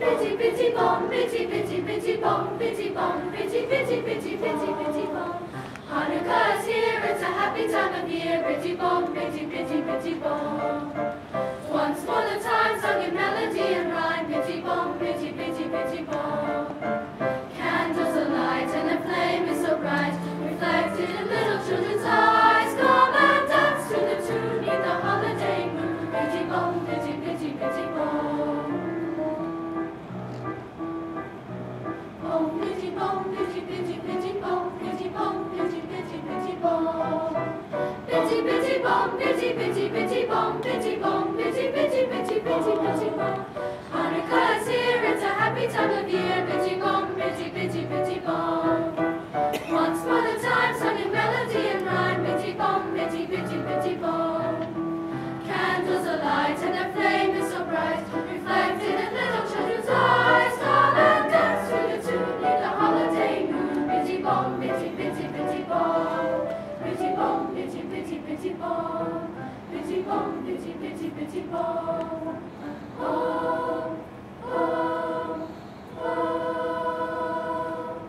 Bitty bitty bom, bitty bitty bitty bom, bitty bom, bitty bitty bitty bitty bitty bom. Hanukkah is here, it's a happy time of year. Bitty bom, bitty bitty bitty bom. Once more the time sung in melody and rhyme. Bitty bom, bitty bitty bitty bom. Candles alight and the flame is so bright, reflected in little children's eyes. Come and dance to the tune, neath the holiday moon. Bitty bom, bitty bitty bitty bom. Bom, bitty bom, bitty bitty bitty bom, bitty bom, bitty bitty bitty bom. Bitty bitty bom, bitty bitty bitty bom, bitty bom, bitty bitty bitty bitty bitty bom. Hanukkah is here, it's a happy time of year. Bitty bom, bitty bitty bitty bom. Once more the time sung in melody and rhyme. Bitty bom, bitty bitty bitty bom. Candles alight and the flame is so bright, reflected in little children's eyes. Come and dance to the tune neath the holiday moon. Bitty bom, bitty bitty bitty bom. Bitty bom, bitty bitty bitty bom. Bitty bom, bitty bitty bitty bom. Oh, oh, oh.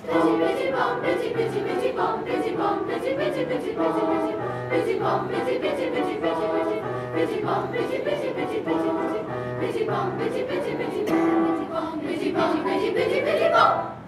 Bitty bitty bom, bitty bitty bitty bom, bitty bom, bitty bitty bitty bitty bitty. Bitty bom, bitty bitty bitty bitty bitty. Bitty bom, bitty bitty bitty bitty bitty. Bitty bom, bitty bitty bitty bitty bitty. Bitty bom, bitty bitty bitty bitty bitty bom.